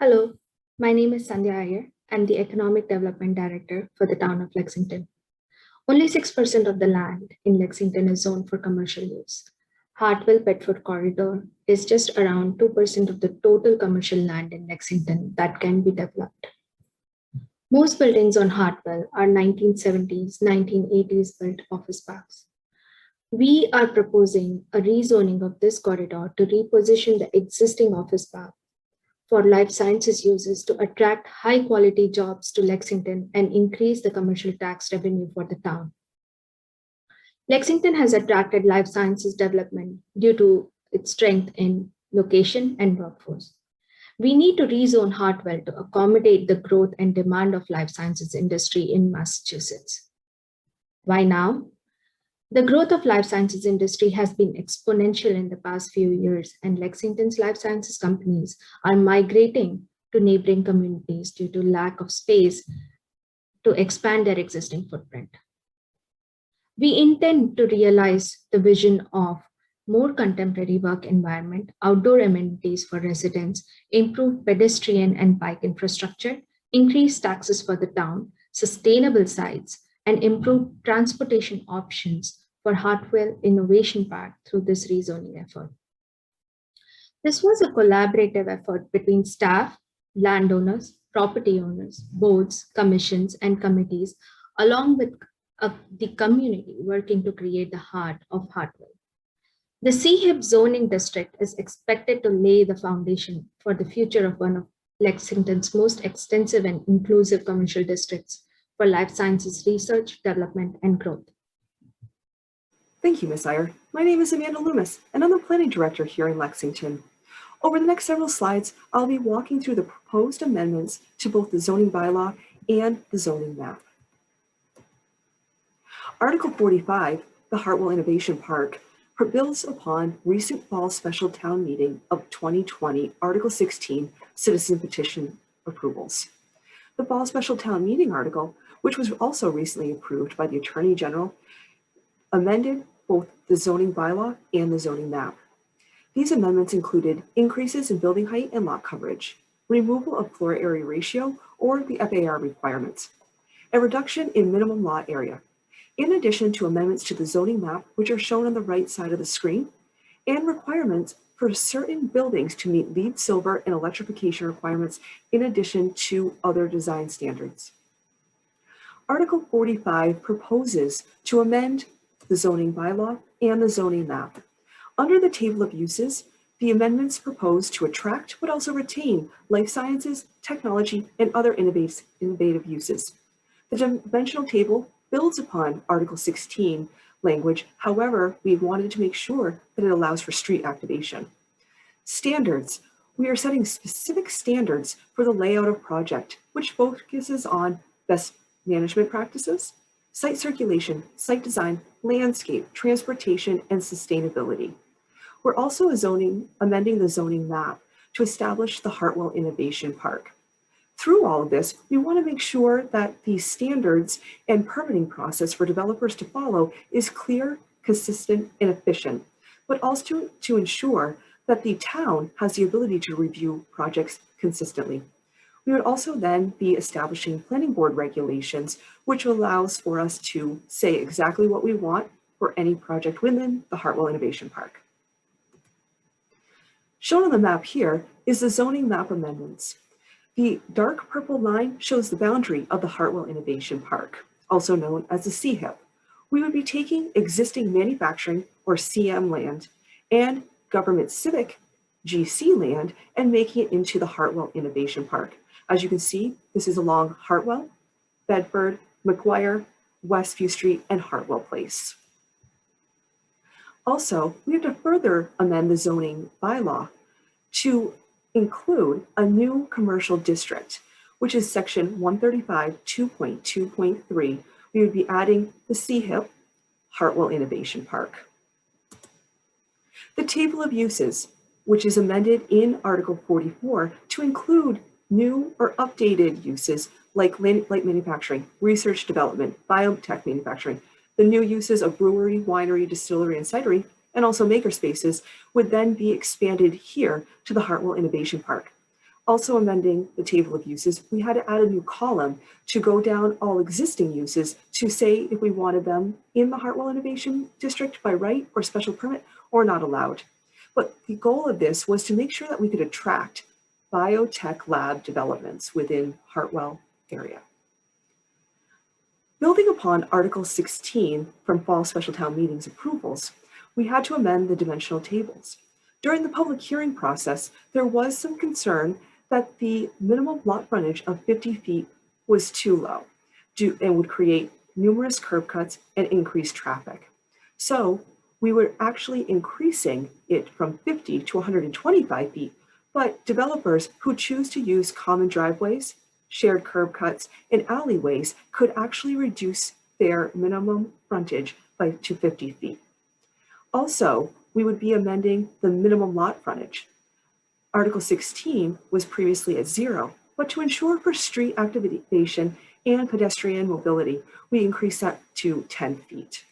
Hello, my name is Sandhya Iyer. I'm the Economic Development Director for the town of Lexington. Only 6% of the land in Lexington is zoned for commercial use. Hartwell Bedford Corridor is just around 2% of the total commercial land in Lexington that can be developed. Most buildings on Hartwell are 1970s, 1980s built office parks. We are proposing a rezoning of this corridor to reposition the existing office park for life sciences uses to attract high quality jobs to Lexington and increase the commercial tax revenue for the town. Lexington has attracted life sciences development due to its strength in location and workforce. We need to rezone Hartwell to accommodate the growth and demand of life sciences industry in Massachusetts. Why now? The growth of life sciences industry has been exponential in the past few years, and Lexington's life sciences companies are migrating to neighboring communities due to lack of space to expand their existing footprint. We intend to realize the vision of more contemporary work environment, outdoor amenities for residents, improved pedestrian and bike infrastructure, increased taxes for the town, sustainable sites, and improved transportation options for Hartwell Innovation Park through this rezoning effort. This was a collaborative effort between staff, landowners, property owners, boards, commissions, and committees, along with the community working to create the heart of Hartwell. The CHIP zoning district is expected to lay the foundation for the future of one of Lexington's most extensive and inclusive commercial districts for life sciences research, development, and growth. Thank you, Ms. Iyer. My name is Amanda Loomis, and I'm the Planning Director here in Lexington. Over the next several slides, I'll be walking through the proposed amendments to both the zoning bylaw and the zoning map. Article 45, the Hartwell Innovation Park, builds upon recent fall special town meeting of 2020, Article 16, citizen petition approvals. The fall special town meeting article, which was also recently approved by the Attorney General, amended both the zoning bylaw and the zoning map. These amendments included increases in building height and lot coverage, removal of floor area ratio or the FAR requirements, a reduction in minimum lot area, in addition to amendments to the zoning map, which are shown on the right side of the screen, and requirements for certain buildings to meet LEED Silver and electrification requirements, in addition to other design standards. Article 45 proposes to amend the zoning bylaw and the zoning map. Under the table of uses, the amendments propose to attract but also retain life sciences, technology, and other innovative uses. The dimensional table builds upon Article 16 language. However, we wanted to make sure that it allows for street activation. Standards. We are setting specific standards for the layout of project, which focuses on best management practices, site circulation, site design, landscape, transportation, and sustainability. We're also amending the zoning map to establish the Hartwell Innovation Park. Through all of this, we want to make sure that the standards and permitting process for developers to follow is clear, consistent, and efficient, but also to ensure that the town has the ability to review projects consistently. We would also then be establishing planning board regulations, which allows for us to say exactly what we want for any project within the Hartwell Innovation Park. Shown on the map here is the zoning map amendments. The dark purple line shows the boundary of the Hartwell Innovation Park, also known as the CHIP. We would be taking existing manufacturing or CM land and government civic GC land and making it into the Hartwell Innovation Park. As you can see, this is along Hartwell, Bedford, McGuire, Westview Street, and Hartwell Place. Also, we have to further amend the zoning bylaw to include a new commercial district, which is section 135 2.2.3. We would be adding the CHIP, Hartwell Innovation Park. The table of uses, which is amended in Article 44 to include new or updated uses like light manufacturing, research development, biotech manufacturing. The new uses of brewery, winery, distillery, and cidery, and also maker spaces would then be expanded here to the Hartwell Innovation Park. Also amending the table of uses, we had to add a new column to go down all existing uses to say if we wanted them in the Hartwell Innovation District by right or special permit or not allowed. But the goal of this was to make sure that we could attract biotech lab developments within Hartwell area. Building upon Article 16 from fall special town meetings approvals, we had to amend the dimensional tables. During the public hearing process, there was some concern that the minimum lot frontage of 50 feet was too low and would create numerous curb cuts and increase traffic. So we were actually increasing it from 50 to 125 feet, but developers who choose to use common driveways, shared curb cuts, and alleyways could actually reduce their minimum frontage to 50 feet. Also, we would be amending the minimum lot frontage. Article 16 was previously at 0, but to ensure for street activation and pedestrian mobility, we increased that to 10 feet.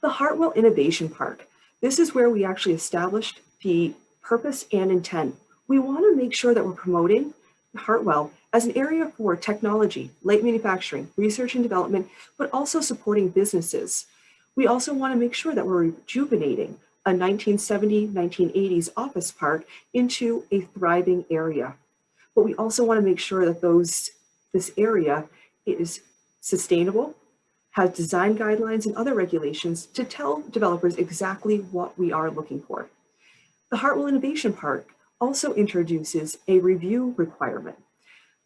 The Hartwell Innovation Park. This is where we actually established the purpose and intent. We want to make sure that we're promoting Hartwell as an area for technology, light manufacturing, research and development, but also supporting businesses. We also want to make sure that we're rejuvenating a 1970s, 1980s office park into a thriving area. But we also want to make sure that this area is sustainable, has design guidelines and other regulations to tell developers exactly what we are looking for. The Hartwell Innovation Park also introduces a review requirement.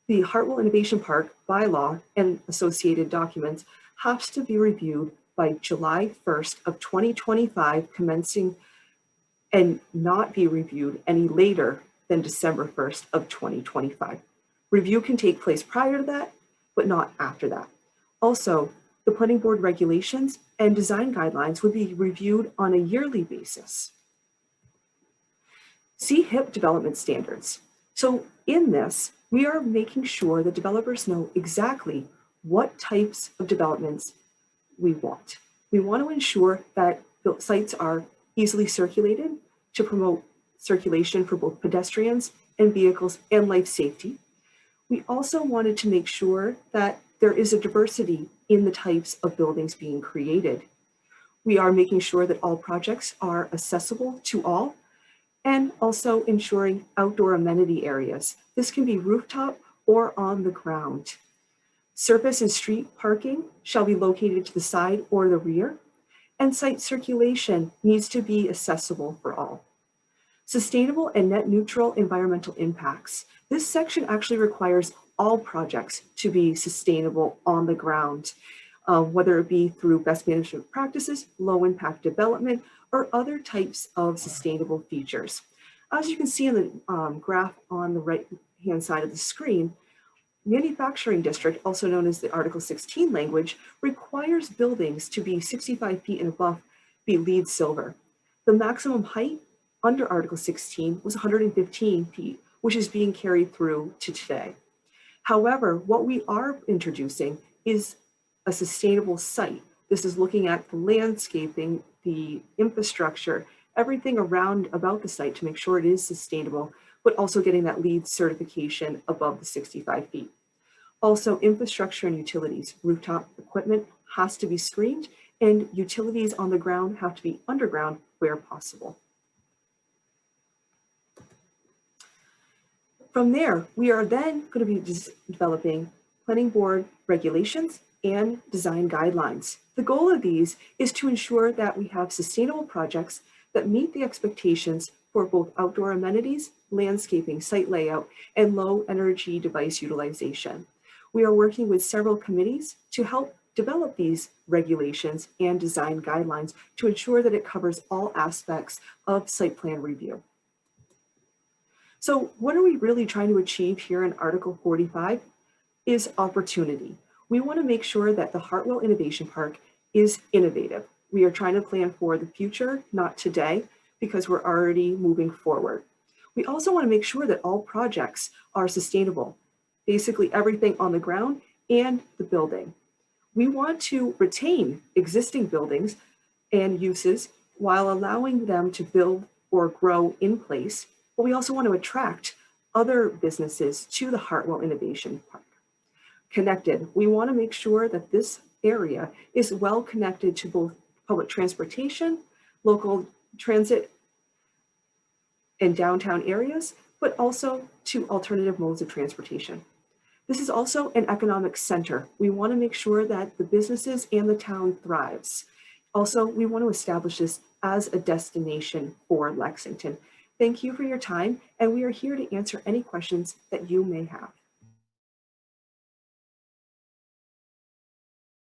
The Hartwell Innovation Park bylaw and associated documents have to be reviewed by July 1st of 2025 commencing and not be reviewed any later than December 1st of 2025. Review can take place prior to that, but not after that. Also, the planning board regulations and design guidelines would be reviewed on a yearly basis. See HIP development standards. So in this, we are making sure that developers know exactly what types of developments we want. We want to ensure that the sites are easily circulated to promote circulation for both pedestrians and vehicles and life safety. We also wanted to make sure that there is a diversity in the types of buildings being created. We are making sure that all projects are accessible to all, and also ensuring outdoor amenity areas. This can be rooftop or on the ground. Surface and street parking shall be located to the side or the rear, and site circulation needs to be accessible for all. Sustainable and net neutral environmental impacts. This section actually requires all projects to be sustainable on the ground, whether it be through best management practices, low impact development, or other types of sustainable features. As you can see in the graph on the right-hand side of the screen, manufacturing district, also known as the Article 16 language, requires buildings to be 65 feet and above be LEED silver. The maximum height under Article 16 was 115 feet, which is being carried through to today. However, what we are introducing is a sustainable site. This is looking at the landscaping, the infrastructure, everything about the site to make sure it is sustainable, but also getting that LEED certification above the 65 feet. Also, infrastructure and utilities, rooftop equipment has to be screened, and utilities on the ground have to be underground where possible. From there, we are then going to be developing planning board regulations and design guidelines. The goal of these is to ensure that we have sustainable projects that meet the expectations for both outdoor amenities, landscaping, site layout, and low energy device utilization. We are working with several committees to help develop these regulations and design guidelines to ensure that it covers all aspects of site plan review. So what are we really trying to achieve here in Article 45 is opportunity. We want to make sure that the Hartwell Innovation Park is innovative. We are trying to plan for the future, not today, because we're already moving forward. We also want to make sure that all projects are sustainable, basically everything on the ground and the building. We want to retain existing buildings and uses while allowing them to build or grow in place, but we also want to attract other businesses to the Hartwell Innovation Park. Connected, we want to make sure that this area is well connected to both public transportation, local transit, and downtown areas, but also to alternative modes of transportation. This is also an economic center. We want to make sure that the businesses and the town thrives. Also, we want to establish this as a destination for Lexington. Thank you for your time, and we are here to answer any questions that you may have.